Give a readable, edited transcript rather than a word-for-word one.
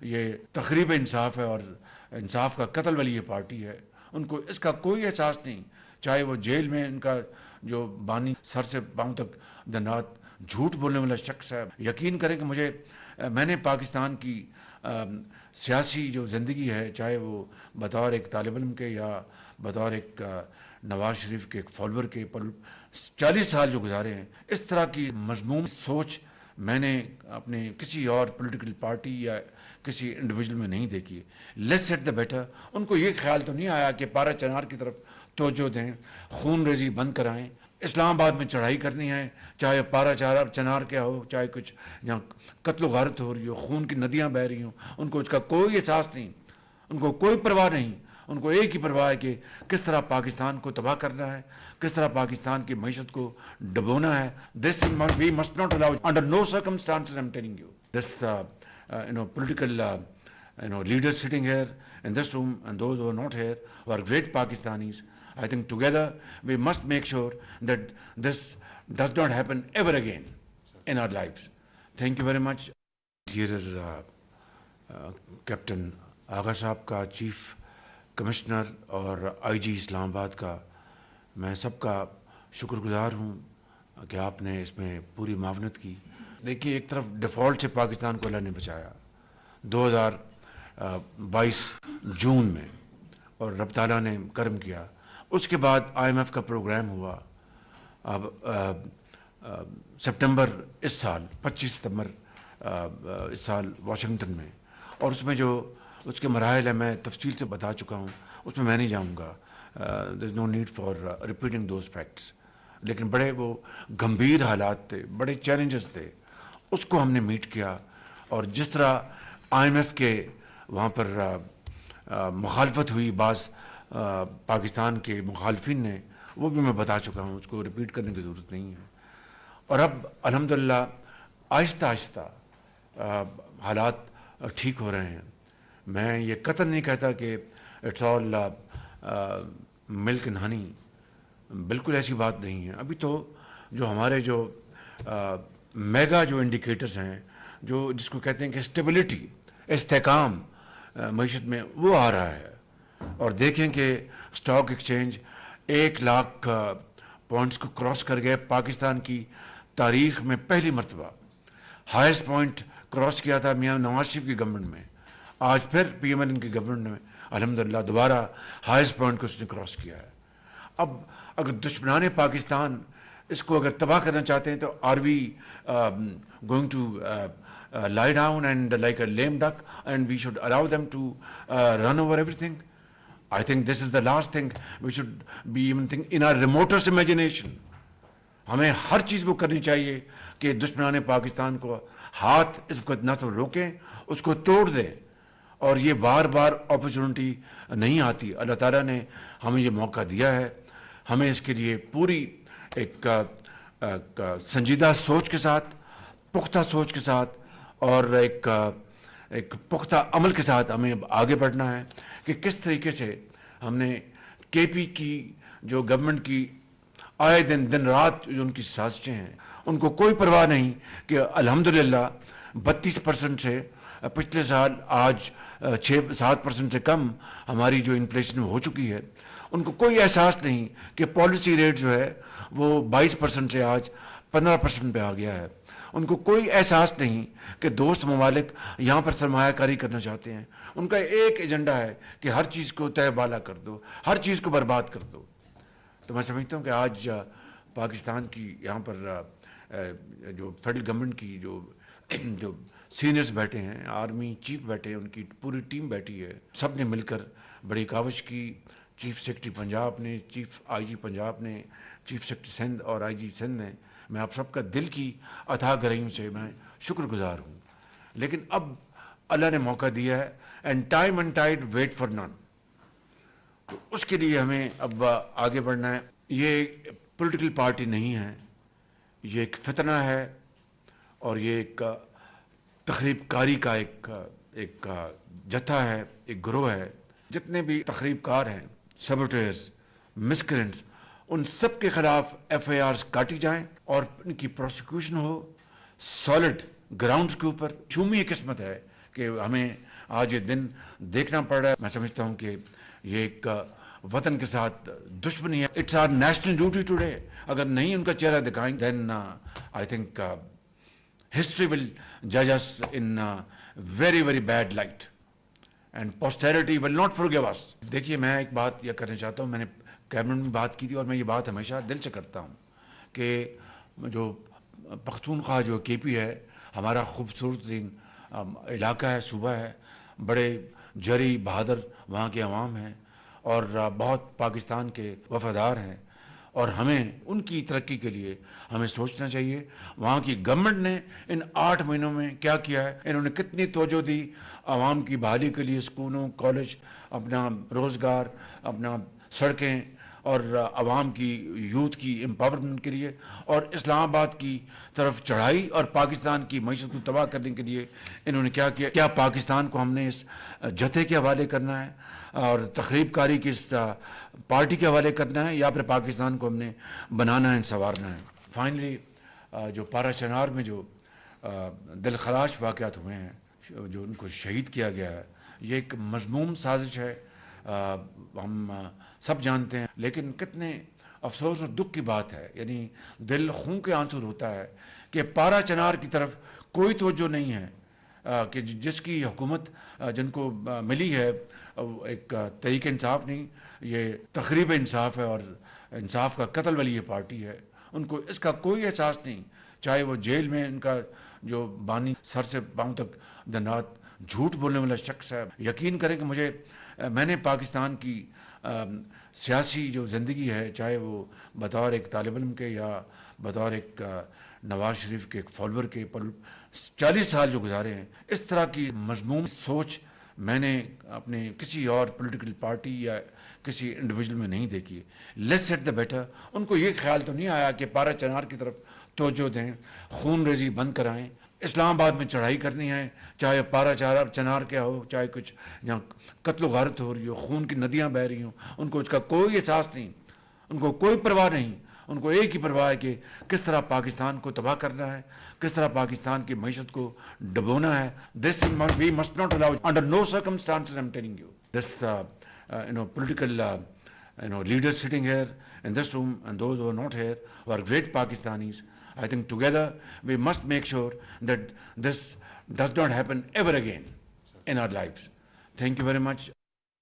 یہ تخریب انصاف ہے اور انصاف کا قتل والی یہ پارٹی ہے. ان کو اس کا کوئی احساس نہیں, چاہے وہ جیل میں ان کا جو بانی سر سے پاؤں تک دن رات جھوٹ بولنے والا شخص ہے. یقین کریں کہ میں نے پاکستان کی سیاسی جو زندگی ہے, چاہے وہ بطور ایک طالب علم کے یا بطور ایک نواز شریف کے ایک فالوور کے, 40 سال جو گزارے ہیں, اس طرح کی مضمون سوچ میں نے اپنے کسی اور پولیٹیکل پارٹی یا کسی انڈیویجول میں نہیں دیکھی. لیس سیٹ دا بیٹر. ان کو یہ خیال تو نہیں آیا کہ پارا چنار کی طرف توجہ دیں, خون ریزی بند کرائیں, اسلام آباد میں چڑھائی کرنی ہے, چاہے پارا چنار کیا ہو, چاہے کچھ جہاں قتل و غارت ہو رہی ہو, خون کی ندیاں بہہ رہی ہوں. ان کو اس کا کوئی احساس نہیں, ان کو کوئی پرواہ نہیں. ان کو ایک ہی پرواہ ہے کہ کس طرح پاکستان کو تباہ کرنا ہے, کس طرح پاکستان کی معیشت کو ڈبونا ہے. This we must not allow, under no circumstances I'm telling you. This political leaders sitting here in this room and those who are not here, who are great Pakistanis, I think together we must make sure that this does not happen ever again in our lives. Thank you very much. Dear Captain آغا صاحب کا, chief commissioner اور آئی جی اسلام آباد کا, میں سب کا شکر گزار ہوں کہ آپ نے اس میں پوری معاونت کی. دیکھیے, ایک طرف ڈیفالٹ سے پاکستان کو اللہ نے بچایا 2022 جون میں, اور رب تعالیٰ نے کرم کیا. اس کے بعد IMF کا پروگرام ہوا. اب سپٹمبر اس سال 25 ستمبر اس سال واشنگٹن میں, اور اس میں جو اس کے مراحل ہیں میں تفصیل سے بتا چکا ہوں, اس میں نہیں جاؤں گا. there is no need for repeating those facts. لیکن بڑے وہ گمبھیر حالات تھے, بڑے چیلنجز تھے, اس کو ہم نے میٹ کیا. اور جس طرح IMF کے وہاں پر مخالفت ہوئی بعض پاکستان کے مخالفین نے, وہ بھی میں بتا چکا ہوں, اس کو ریپیٹ کرنے کی ضرورت نہیں ہے. اور اب الحمدللہ آہستہ آہستہ حالات ٹھیک ہو رہے ہیں. میں یہ قطعاً نہیں کہتا کہ it's all milk and honey, بالکل ایسی بات نہیں ہے. ابھی تو جو ہمارے جو میگا جو انڈیکیٹرز ہیں, جو جس کو کہتے ہیں کہ اسٹیبلٹی, استحکام معیشت میں, وہ آ رہا ہے. اور دیکھیں کہ اسٹاک ایکسچینج 1 لاکھ پوائنٹس کو کراس کر گئے. پاکستان کی تاریخ میں پہلی مرتبہ ہائیسٹ پوائنٹ کراس کیا تھا میاں نواز شریف کی گورنمنٹ میں. آج پھر PMLN کی گورنمنٹ میں الحمدللہ دوبارہ ہائیسٹ پوائنٹ کو اس نے کراس کیا ہے. اب اگر دشمنان پاکستان اس کو اگر تباہ کرنا چاہتے ہیں تو are we going to lie down and like a lame duck and we should allow them to run over everything? I think this is the last thing we should be even think in our remotest imagination. ہمیں ہر چیز وہ کرنی چاہیے کہ دشمنان پاکستان کو ہاتھ اس وقت نہ تو روکیں, اس کو توڑ دیں. اور یہ بار بار اپرچونٹی نہیں آتی. اللہ تعالیٰ نے ہمیں یہ موقع دیا ہے. ہمیں اس کے لیے پوری ایک سنجیدہ سوچ کے ساتھ, پختہ سوچ کے ساتھ اور ایک پختہ عمل کے ساتھ ہمیں آگے بڑھنا ہے کہ کس طریقے سے ہم نے KP کی جو گورنمنٹ کی آئے دن رات جو ان کی سازشیں ہیں, ان کو کوئی پرواہ نہیں کہ الحمدللہ 32% سے پچھلے سال آج 6-7% سے کم ہماری جو انفلیشن ہو چکی ہے. ان کو کوئی احساس نہیں کہ پالیسی ریٹ جو ہے وہ 22% سے آج 15% پہ آ گیا ہے. ان کو کوئی احساس نہیں کہ دوست ممالک یہاں پر سرمایہ کاری کرنا چاہتے ہیں. ان کا ایک ایجنڈا ہے کہ ہر چیز کو تہ بالا کر دو, ہر چیز کو برباد کر دو. تو میں سمجھتا ہوں کہ آج پاکستان کی یہاں پر جو فیڈرل گورنمنٹ کی جو سینئرز بیٹھے ہیں, آرمی چیف بیٹھے ہیں, ان کی پوری ٹیم بیٹھی ہے, سب نے مل کر بڑی کاوش کی. چیف سیکرٹری پنجاب نے, چیف IG پنجاب نے, چیف سیکرٹری سندھ اور IG سندھ نے, میں آپ سب کا دل کی اتھاہ گہرائیوں سے میں شکر گزار ہوں. لیکن اب اللہ نے موقع دیا ہے, and time and tide wait for none. تو اس کے لیے ہمیں اب آگے بڑھنا ہے. یہ پولیٹیکل پارٹی نہیں ہے, یہ ایک فتنہ ہے اور یہ ایک تخریب کاری کا ایک جتھا ہے, ایک گروہ ہے. جتنے بھی تخریب کار ہیں, سیبوٹیئرز, مسکرینٹس, ان سب کے خلاف FIRs کاٹی جائیں اور ان کی پروسیکیوشن ہو سالڈ گراؤنڈز کے اوپر. شومی قسمت ہے کہ ہمیں آج یہ دن دیکھنا پڑ رہا ہے. میں سمجھتا ہوں کہ یہ ایک وطن کے ساتھ دشمنی ہے. It's our national duty today. اگر نہیں ان کا چہرہ دکھائیں then I think history will judge us in very very bad light and posterity will not forgive us. دیکھیے میں ایک بات یہ کرنا چاہتا ہوں, میں نے کیبنٹ میں بات کی تھی اور میں یہ بات ہمیشہ دل سے کرتا ہوں کہ جو پختونخوا جو کے پی ہے ہمارا خوبصورت ترین علاقہ ہے, صوبہ ہے, بڑے جری بہادر وہاں کے عوام ہیں اور بہت پاکستان کے وفادار ہیں, اور ہمیں ان کی ترقی کے لیے ہمیں سوچنا چاہیے. وہاں کی گورنمنٹ نے ان 8 مہینوں میں کیا کیا ہے, انہوں نے کتنی توجہ دی عوام کی بحالی کے لیے, اسکولوں, کالج, اپنا روزگار, اپنا سڑکیں اور عوام کی یوتھ کی امپاورمنٹ کے لیے, اور اسلام آباد کی طرف چڑھائی اور پاکستان کی معیشت کو تباہ کرنے کے لیے انہوں نے کیا کیا. کیا پاکستان کو ہم نے اس جتھے کے حوالے کرنا ہے اور تخریب کاری کی اس پارٹی کے حوالے کرنا ہے, یا پھر پاکستان کو ہم نے بنانا ہے, سنوارنا ہے. فائنلی جو پارا چنار میں جو دلخراش واقعات ہوئے ہیں, جو ان کو شہید کیا گیا ہے, یہ ایک مذموم سازش ہے, ہم سب جانتے ہیں. لیکن کتنے افسوس اور دکھ کی بات ہے, یعنی دل خون کے آنسو ہوتا ہے کہ پارا چنار کی طرف کوئی توجہ نہیں ہے کہ جس کی حکومت جن کو ملی ہے ایک تحریک انصاف نہیں, یہ تقریب انصاف ہے اور انصاف کا قتل والی یہ پارٹی ہے. ان کو اس کا کوئی احساس نہیں, چاہے وہ جیل میں ان کا جو بانی سر سے پاؤں تک دن رات جھوٹ بولنے والا شخص ہے. یقین کریں کہ میں نے پاکستان کی سیاسی جو زندگی ہے, چاہے وہ بطور ایک طالب علم کے یا بطور ایک نواز شریف کے ایک فالوور کے 40 سال جو گزارے ہیں, اس طرح کی مضمون سوچ میں نے اپنے کسی اور پولیٹیکل پارٹی یا کسی انڈیویجول میں نہیں دیکھی. Let's set the better. ان کو یہ خیال تو نہیں آیا کہ پارا چنار کی طرف توجہ دیں, خون ریزی بند کرائیں. اسلام آباد میں چڑھائی کرنی ہے, چاہے پارا چنار کیا ہو, چاہے کچھ جہاں قتل و غارت ہو رہی ہو, خون کی ندیاں بہہ رہی ہوں, ان کو اس کا کوئی احساس نہیں, ان کو کوئی پرواہ نہیں. ان کو ایک ہی پرواہ ہے کہ کس طرح پاکستان کو تباہ کرنا ہے, کس طرح پاکستان کی معیشت کو ڈبونا ہے. This we must not allow, under no circumstances I'm telling you. This political leaders sitting here in this room and those who are not here, who are great Pakistanis, I think together we must make sure that this does not happen ever again in our lives. Thank you very much.